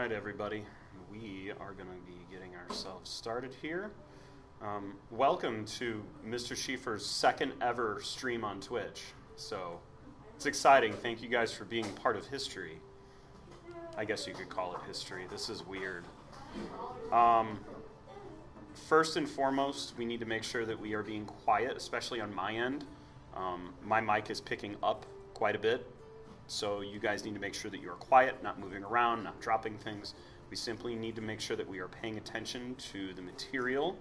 Alright everybody, we are going to be getting ourselves started here. Welcome to Mr. Schiefer's second ever stream on Twitch. So, it's exciting. Thank you guys for being part of history. I guess you could call it history. This is weird. First and foremost, we need to make sure that we are being quiet, especially on my end. My mic is picking up quite a bit. So you guys need to make sure that you are quiet, not moving around, not dropping things. We simply need to make sure that we are paying attention to the material.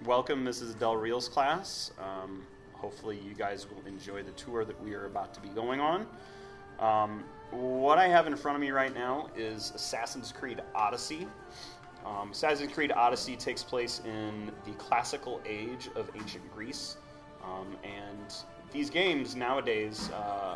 Welcome, Mrs. Del Real's class. Hopefully you guys will enjoy the tour that we are about to be going on. What I have in front of me right now is Assassin's Creed Odyssey. Assassin's Creed Odyssey takes place in the classical age of ancient Greece. And these games nowadays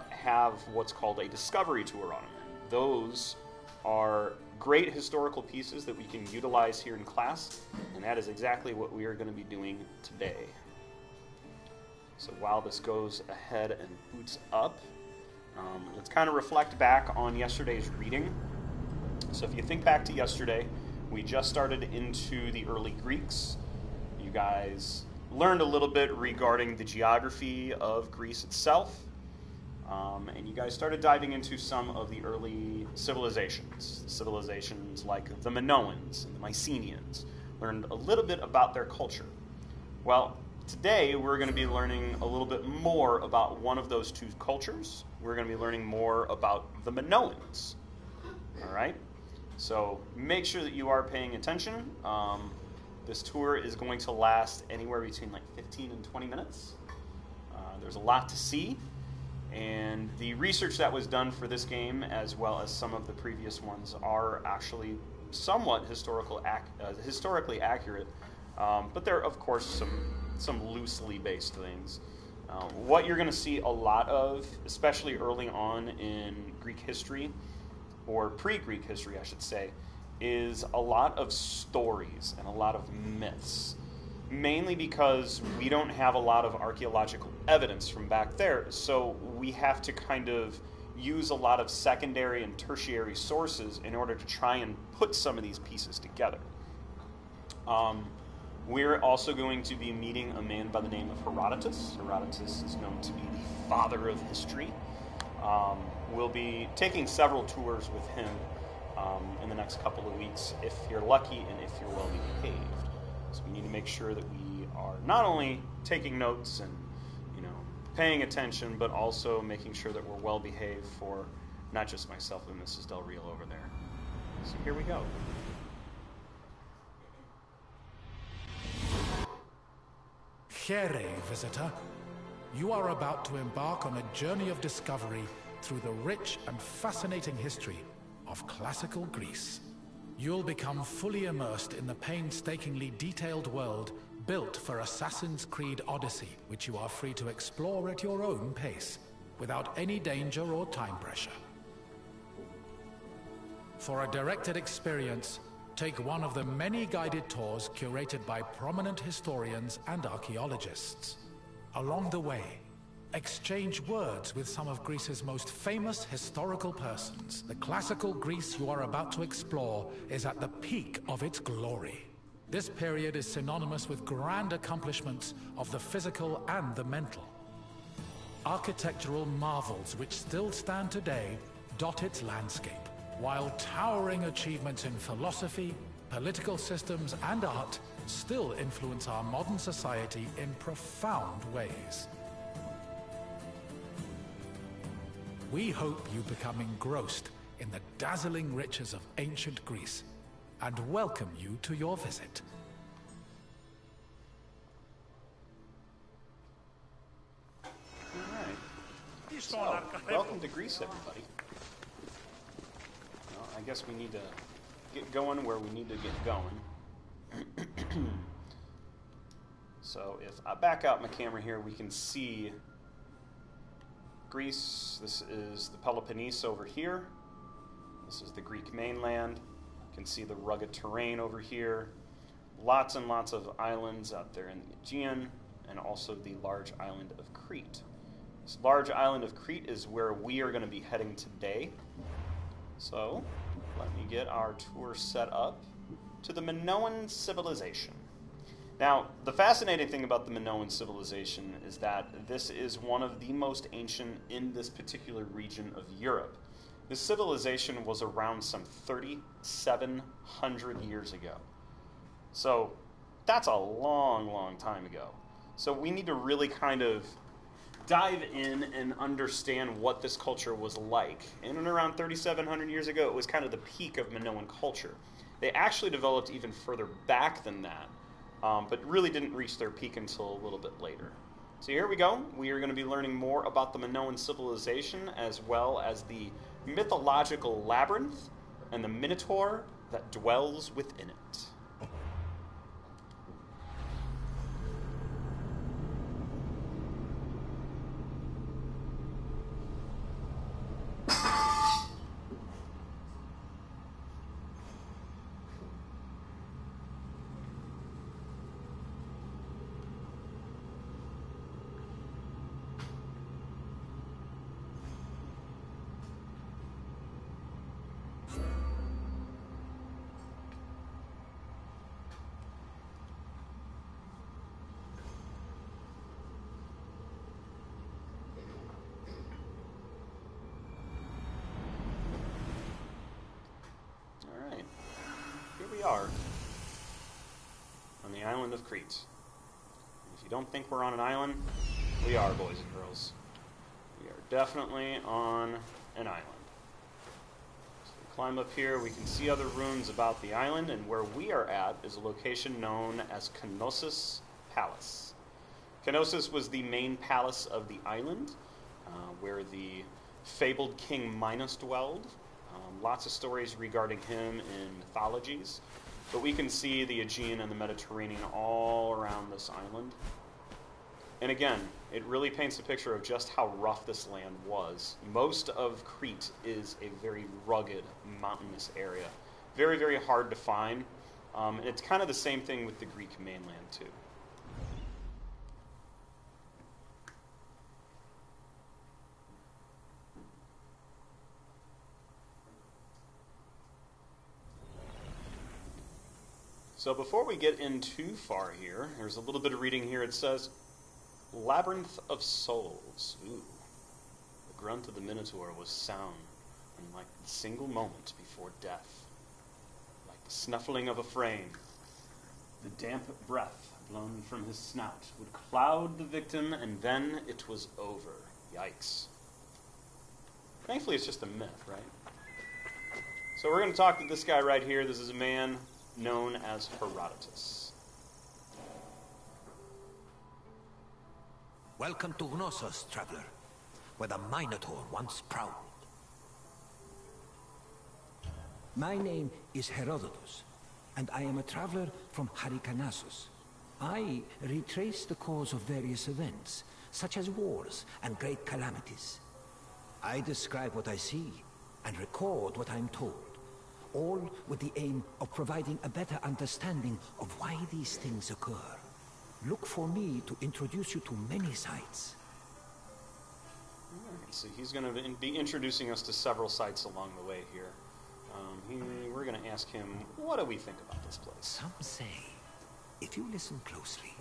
have what's called a discovery tour on them. Those are great historical pieces that we can utilize here in class, and that is exactly what we are going to be doing today. So while this goes ahead and boots up, let's kind of reflect back on yesterday's reading. So if you think back to yesterday, we just started into the early Greeks. You guys learned a little bit regarding the geography of Greece itself, and you guys started diving into some of the early civilizations like the Minoans and the Mycenaeans. Learned a little bit about their culture. Well, today we're going to be learning a little bit more about one of those two cultures. We're going to be learning more about the Minoans. All right? So make sure that you are paying attention. This tour is going to last anywhere between like 15 and 20 minutes. There's a lot to see, and the research that was done for this game, as well as some of the previous ones, are actually somewhat historically accurate, but there are, of course, some loosely based things. What you're going to see a lot of, especially early on in Greek history, or pre-Greek history, I should say, is a lot of stories and a lot of myths, mainly because we don't have a lot of archaeological evidence from back there, so we have to kind of use a lot of secondary and tertiary sources in order to try and put some of these pieces together. We're also going to be meeting a man by the name of Herodotus. Herodotus is known to be the father of history. We'll be taking several tours with him in the next couple of weeks, if you're lucky and if you're well behaved. So we need to make sure that we are not only taking notes and, paying attention, but also making sure that we're well behaved for not just myself and Mrs. Del Real over there. So here we go. Here, visitor. You are about to embark on a journey of discovery through the rich and fascinating history of classical Greece. You'll become fully immersed in the painstakingly detailed world built for Assassin's Creed Odyssey, which you are free to explore at your own pace, without any danger or time pressure. For a directed experience, take one of the many guided tours curated by prominent historians and archaeologists. Along the way, exchange words with some of Greece's most famous historical persons. The classical Greece you are about to explore is at the peak of its glory. This period is synonymous with grand accomplishments of the physical and the mental. Architectural marvels which still stand today dot its landscape, while towering achievements in philosophy, political systems, and art still influence our modern society in profound ways. We hope you become engrossed in the dazzling riches of ancient Greece, and welcome you to your visit. All right. So, welcome to Greece, everybody. Well, I guess we need to get going where we need to get going. So, if I back out my camera here, we can see Greece. This is the Peloponnese over here. This is the Greek mainland. You can see the rugged terrain over here. Lots and lots of islands out there in the Aegean, and also the large island of Crete. This large island of Crete is where we are going to be heading today. So, let me get our tour set up to the Minoan Civilization. Now, the fascinating thing about the Minoan Civilization is that this is one of the most ancient in this particular region of Europe. This civilization was around some 3,700 years ago. So that's a long, long time ago. So we need to really kind of dive in and understand what this culture was like. And around 3,700 years ago, it was kind of the peak of Minoan culture. They actually developed even further back than that, but really didn't reach their peak until a little bit later. So here we go. We are going to be learning more about the Minoan civilization, as well as the mythological labyrinth and the Minotaur that dwells within it. We are on the island of Crete. And if you don't think we're on an island, we are, boys and girls. We are definitely on an island. So we climb up here, we can see other ruins about the island, and where we are at is a location known as Canosa Palace. Canosa was the main palace of the island, where the fabled King Minos dwelled. Lots of stories regarding him in mythologies, but we can see the Aegean and the Mediterranean all around this island. And again, it really paints a picture of just how rough this land was. Most of Crete is a very rugged, mountainous area. Very, very hard to find. And it's kind of the same thing with the Greek mainland, too. So before we get in too far here, there's a little bit of reading here. It says, Labyrinth of Souls. Ooh. The grunt of the Minotaur was sound, and like the single moment before death. Like the snuffling of a frame. The damp breath blown from his snout would cloud the victim, and then it was over. Yikes. Thankfully, it's just a myth, right? So we're going to talk to this guy right here. This is a man known as Herodotus. Welcome to Cnosos, traveler, where the Minotaur once prowled. My name is Herodotus, and I am a traveler from Halicarnassus. I retrace the cause of various events, such as wars and great calamities. I describe what I see and record what I'm told, all with the aim of providing a better understanding of why these things occur. Look for me to introduce you to many sites. Alright, so he's going to be introducing us to several sites along the way here. We're going to ask him, what do we think about this place? Some say, if you listen closely,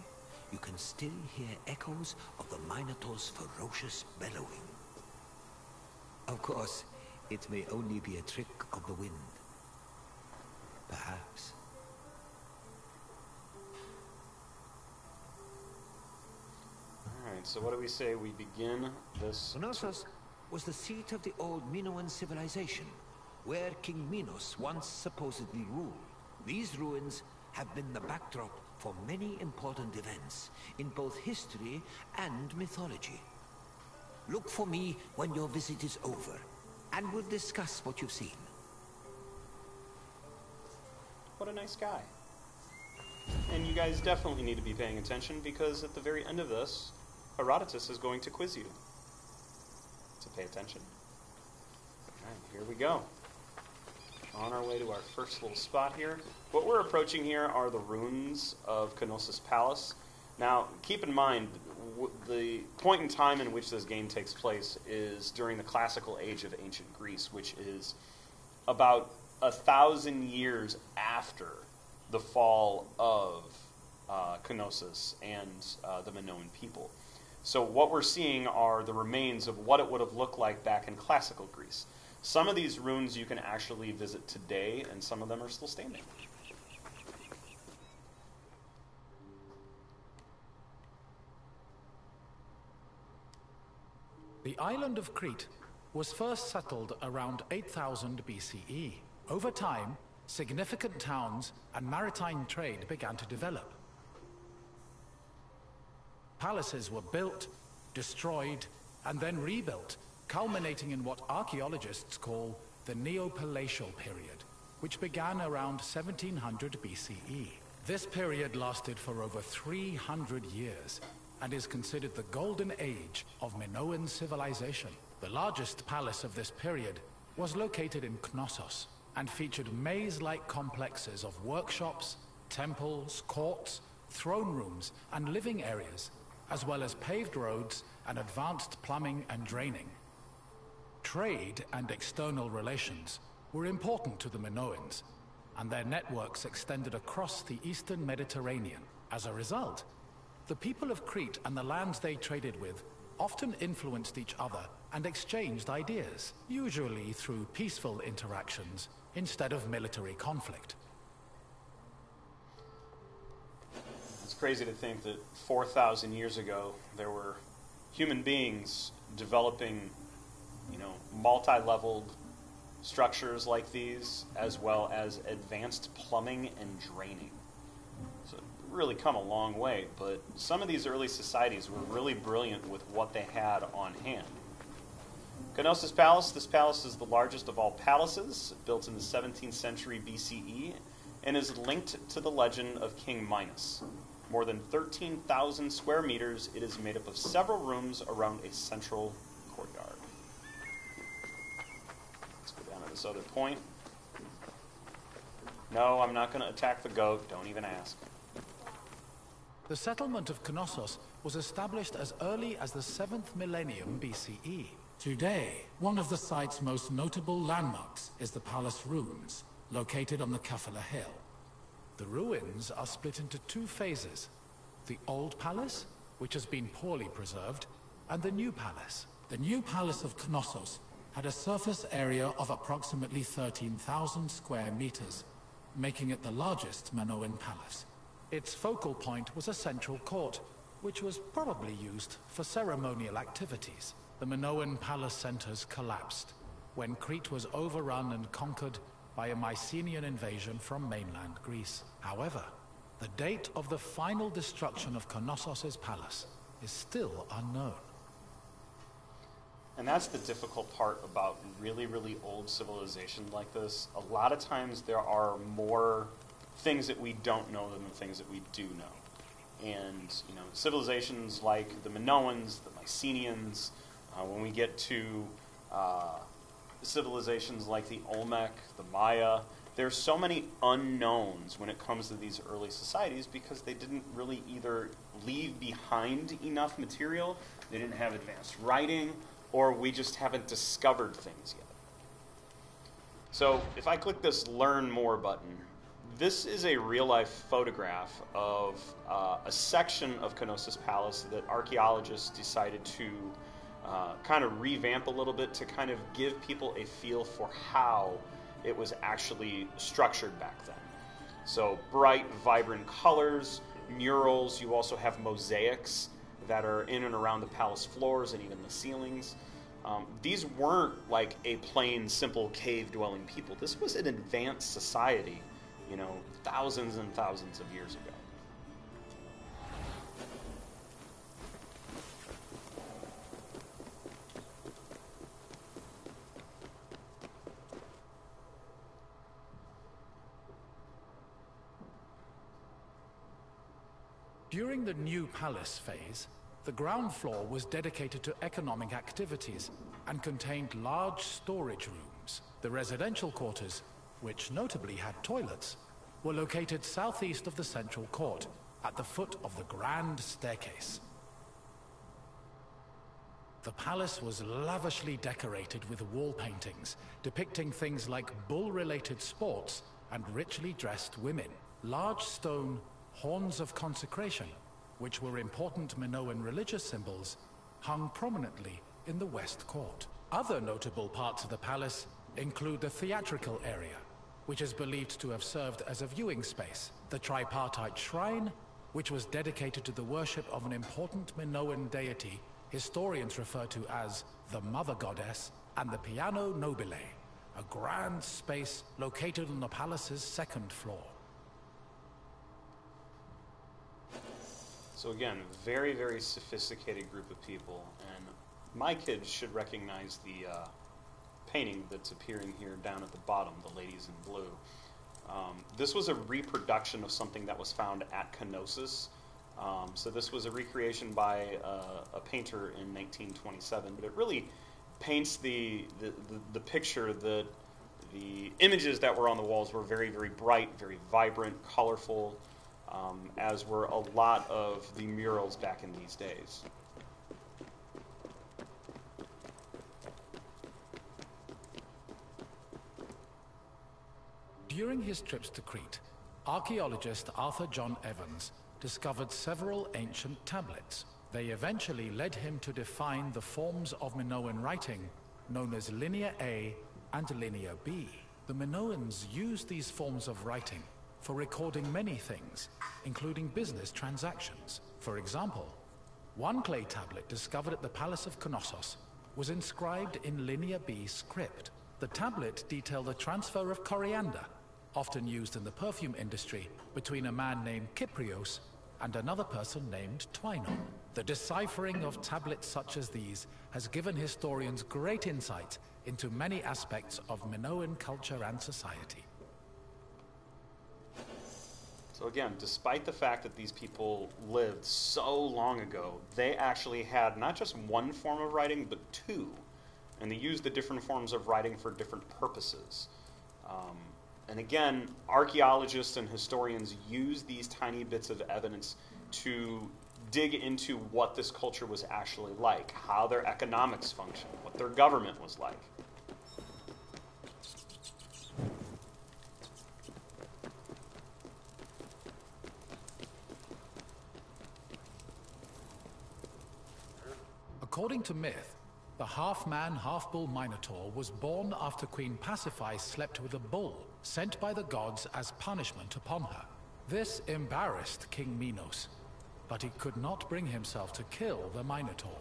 you can still hear echoes of the Minotaur's ferocious bellowing. Of course, it may only be a trick of the wind. Perhaps. Alright, so what do we say we begin this? Cnosos was the seat of the old Minoan Civilization, where King Minos once supposedly ruled. These ruins have been the backdrop for many important events in both history and mythology. Look for me when your visit is over, and we'll discuss what you've seen. What a nice guy. And you guys definitely need to be paying attention, because at the very end of this, Herodotus is going to quiz you. So pay attention. Alright, here we go. On our way to our first little spot here. What we're approaching here are the ruins of Canosa Palace. Now, keep in mind, the point in time in which this game takes place is during the classical age of ancient Greece, which is about 1,000 years after the fall of Canosa and the Minoan people. So what we're seeing are the remains of what it would have looked like back in classical Greece. Some of these ruins you can actually visit today, and some of them are still standing. The island of Crete was first settled around 8000 BCE. Over time, significant towns and maritime trade began to develop. Palaces were built, destroyed, and then rebuilt, culminating in what archaeologists call the Neopalatial Period, which began around 1700 BCE. This period lasted for over 300 years and is considered the golden age of Minoan Civilization. The largest palace of this period was located in Knossos and featured maze-like complexes of workshops, temples, courts, throne rooms, and living areas, as well as paved roads and advanced plumbing and draining. Trade and external relations were important to the Minoans, and their networks extended across the eastern Mediterranean. As a result, the people of Crete and the lands they traded with often influenced each other and exchanged ideas, usually through peaceful interactions instead of military conflict. It's crazy to think that 4,000 years ago there were human beings developing, multi-leveled structures like these, as well as advanced plumbing and draining. So really come a long way, but some of these early societies were really brilliant with what they had on hand. Canosa Palace. This palace is the largest of all palaces, built in the 17th century BCE, and is linked to the legend of King Minos. More than 13,000 square meters, it is made up of several rooms around a central courtyard. Let's go down to this other point. No, I'm not going to attack the goat. Don't even ask. The settlement of Knossos was established as early as the 7th millennium BCE. Today, one of the site's most notable landmarks is the palace ruins, located on the Kafala Hill. The ruins are split into two phases: the old palace, which has been poorly preserved, and the new palace. The new palace of Knossos had a surface area of approximately 13,000 square meters, making it the largest Minoan palace. Its focal point was a central court, which was probably used for ceremonial activities. The Minoan palace centers collapsed when Crete was overrun and conquered by a Mycenaean invasion from mainland Greece. However, the date of the final destruction of Knossos' palace is still unknown. And that's the difficult part about really, really old civilization like this. A lot of times there are more things that we don't know than the things that we do know. And, civilizations like the Minoans, the Mycenaeans, when we get to civilizations like the Olmec, the Maya, there's so many unknowns when it comes to these early societies because they didn't really either leave behind enough material, they didn't have advanced writing, or we just haven't discovered things yet. So if I click this Learn More button, this is a real-life photograph of a section of Canosa Palace that archaeologists decided to kind of revamp a little bit to kind of give people a feel for how it was actually structured back then. So bright, vibrant colors, murals. You also have mosaics that are in and around the palace floors and even the ceilings. These weren't like a plain, simple cave-dwelling people. This was an advanced society, thousands and thousands of years ago. During the new palace phase, the ground floor was dedicated to economic activities and contained large storage rooms. The residential quarters, which notably had toilets, were located southeast of the central court, at the foot of the grand staircase. The palace was lavishly decorated with wall paintings depicting things like bull-related sports and richly dressed women. Large stone horns of consecration, which were important Minoan religious symbols, hung prominently in the west court. Other notable parts of the palace include the theatrical area, which is believed to have served as a viewing space, the tripartite shrine, which was dedicated to the worship of an important Minoan deity historians refer to as the Mother Goddess, and the Piano Nobile, a grand space located on the palace's second floor. So again, very, very sophisticated group of people, and my kids should recognize the painting that's appearing here down at the bottom, the ladies in blue. This was a reproduction of something that was found at Canosa. So this was a recreation by a painter in 1927, but it really paints the picture that the images that were on the walls were very, very bright, very vibrant, colorful, as were a lot of the murals back in these days. During his trips to Crete, archaeologist Arthur John Evans discovered several ancient tablets. They eventually led him to define the forms of Minoan writing known as Linear A and Linear B. The Minoans used these forms of writing for recording many things, including business transactions. For example, one clay tablet discovered at the Palace of Canosa was inscribed in Linear B script. The tablet detailed the transfer of coriander, often used in the perfume industry, between a man named Kyprios and another person named Twinon. The deciphering of tablets such as these has given historians great insight into many aspects of Minoan culture and society. So again, despite the fact that these people lived so long ago, they actually had not just one form of writing, but two. And they used the different forms of writing for different purposes. And again, archaeologists and historians use these tiny bits of evidence to dig into what this culture was actually like, how their economics functioned, what their government was like. According to myth, the half-man, half-bull Minotaur was born after Queen Pasiphae slept with a bull sent by the gods as punishment upon her. This embarrassed King Minos, but he could not bring himself to kill the Minotaur.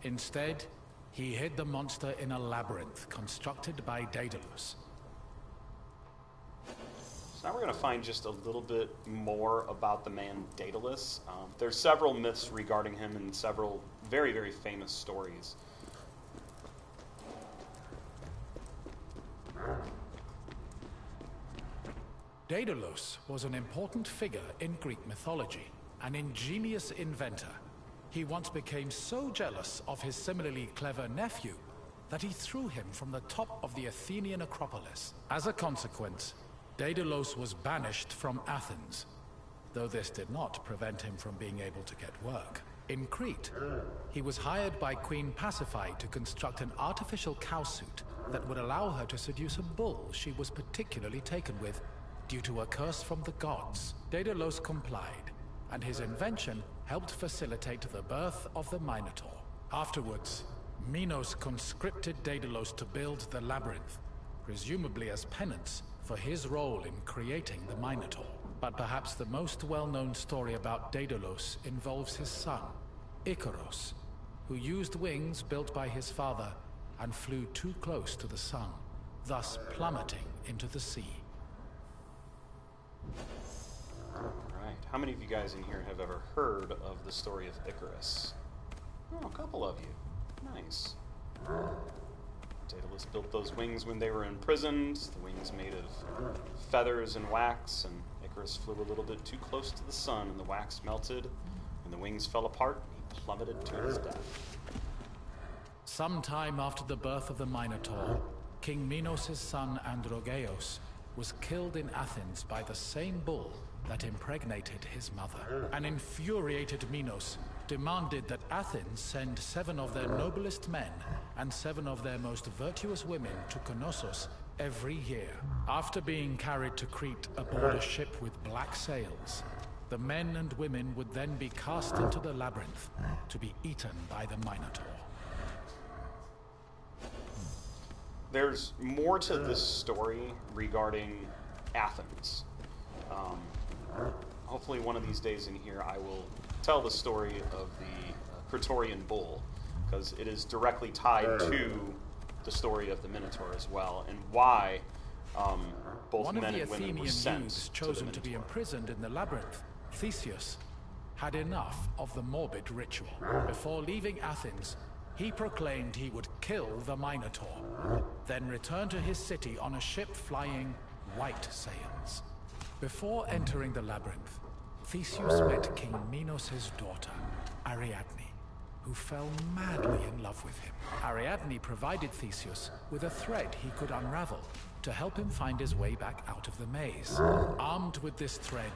Instead, he hid the monster in a labyrinth constructed by Daedalus. So now we're going to find just a little bit more about the man Daedalus. There's several myths regarding him and several very, very famous stories. Daedalus was an important figure in Greek mythology, an ingenious inventor. He once became so jealous of his similarly clever nephew that he threw him from the top of the Athenian Acropolis. As a consequence, Daedalus was banished from Athens, though this did not prevent him from being able to get work. In Crete, he was hired by Queen Pasiphae to construct an artificial cowsuit that would allow her to seduce a bull she was particularly taken with due to a curse from the gods. Daedalus complied, and his invention helped facilitate the birth of the Minotaur. Afterwards, Minos conscripted Daedalus to build the labyrinth, presumably as penance for his role in creating the Minotaur. But perhaps the most well-known story about Daedalus involves his son, Icaros, who used wings built by his father and flew too close to the sun, thus plummeting into the sea. Alright, how many of you guys in here have ever heard of the story of Icarus? Oh, a couple of you. Nice. Daedalus built those wings when they were imprisoned, the wings made of feathers and wax, and Icarus flew a little bit too close to the sun, and the wax melted, and the wings fell apart, and he plummeted to his death. Sometime after the birth of the Minotaur, King Minos' son Androgeos was killed in Athens by the same bull that impregnated his mother. An infuriated Minos demanded that Athens send 7 of their noblest men and 7 of their most virtuous women to Knossos every year. After being carried to Crete aboard a ship with black sails, the men and women would then be cast into the labyrinth to be eaten by the Minotaur. There's more to this story regarding Athens. Hopefully one of these days in here I will tell the story of the Praetorian Bull, because it is directly tied to the story of the Minotaur as well, and why both men and women were sent youths chosen to be imprisoned in the labyrinth, Theseus, had enough of the morbid ritual. Before leaving Athens, he proclaimed he would kill the Minotaur, then return to his city on a ship flying white sails. Before entering the labyrinth, Theseus met King Minos' daughter, Ariadne, who fell madly in love with him. Ariadne provided Theseus with a thread he could unravel to help him find his way back out of the maze. Armed with this thread,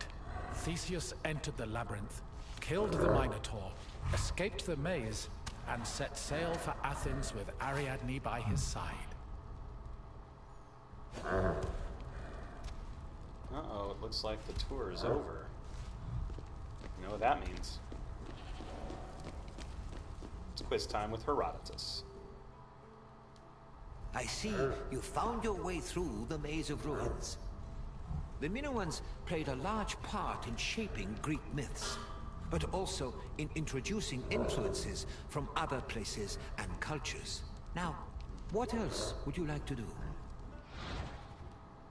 Theseus entered the labyrinth, killed the Minotaur, escaped the maze, and set sail for Athens with Ariadne by his side. Uh-oh, it looks like the tour is over. You know what that means. It's quiz time with Herodotus. I see you found your way through the maze of ruins. The Minoans played a large part in shaping Greek myths, but also in introducing influences from other places and cultures. Now, what else would you like to do?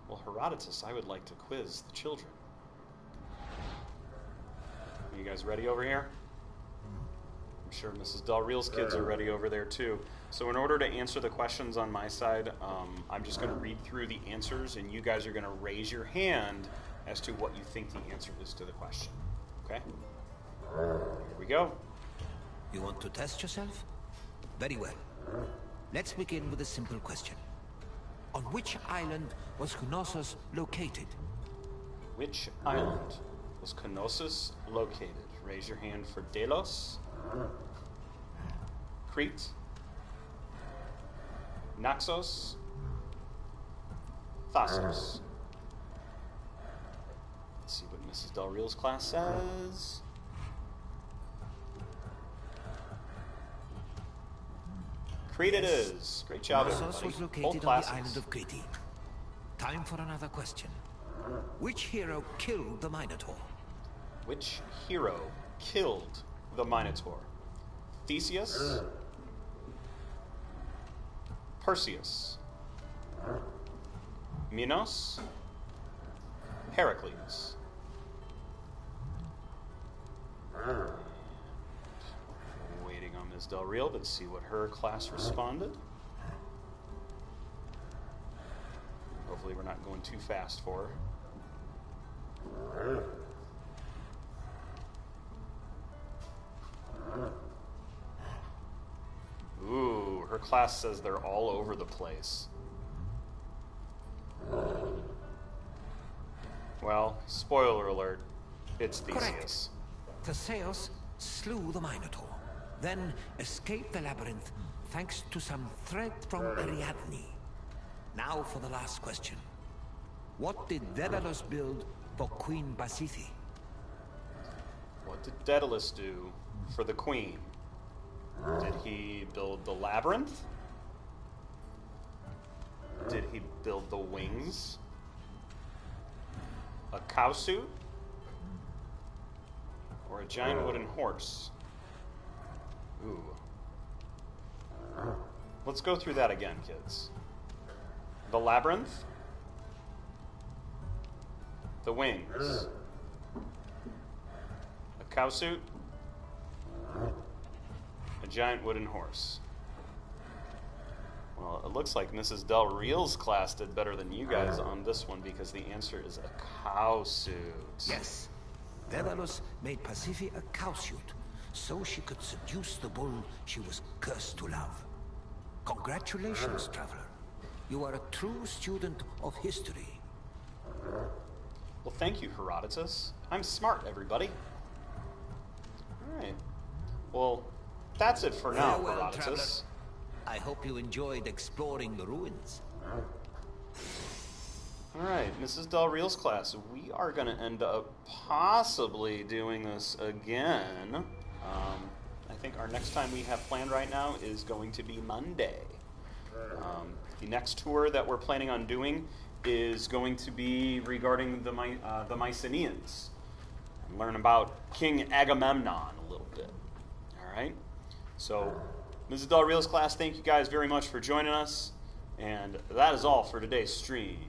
Well, Herodotus, I would like to quiz the children. Are you guys ready over here? I'm sure Mrs. Del Real's kids are ready over there too. So in order to answer the questions on my side, I'm just going to read through the answers, and you guys are going to raise your hand as to what you think the answer is to the question. Okay? Here we go. You want to test yourself? Very well. Let's begin with a simple question. On which island was Knossos located? Which island was Knossos located? Raise your hand for Delos, Crete, Naxos, Thasos. Let's see what Mrs. Del Real's class says. Crete it is. Great job, Knossos everybody. was located Both on classes. the island of Crete. Time for another question. Which hero killed the Minotaur? Which hero killed the Minotaur? Theseus, Perseus, Minos, Heracles. Waiting on Ms. Del Real to see what her class responded. Hopefully we're not going too fast for her. Ooh, her class says they're all over the place. Well, spoiler alert, it's Theseus. Correct. Theseus slew the Minotaur, then escaped the labyrinth thanks to some thread from Ariadne. Now for the last question. What did Daedalus build for Queen Pasiphae? What did Daedalus do for the queen? Did he build the labyrinth? Did he build the wings? A cow suit? Or a giant wooden horse? Ooh. Let's go through that again, kids. The labyrinth? The wings? A cow suit? A giant wooden horse. Well, it looks like Mrs. Del Real's class did better than you guys on this one, because the answer is a cow suit. Yes. Daedalus made Pasiphae a cow suit, so she could seduce the bull she was cursed to love. Congratulations, traveler. You are a true student of history. Well, thank you, Herodotus. I'm smart, everybody. All right. Well, that's it for now, Farewell, traveler. Herodotus. I hope you enjoyed exploring the ruins. Alright, Mrs. Del Real's class, we are going to end up possibly doing this again. I think our next time we have planned right now is going to be Monday. The next tour that we're planning on doing is going to be regarding the Mycenaeans. And learn about King Agamemnon a little bit. Alright? So, Mrs. Del Real's class, thank you guys very much for joining us. And that is all for today's stream.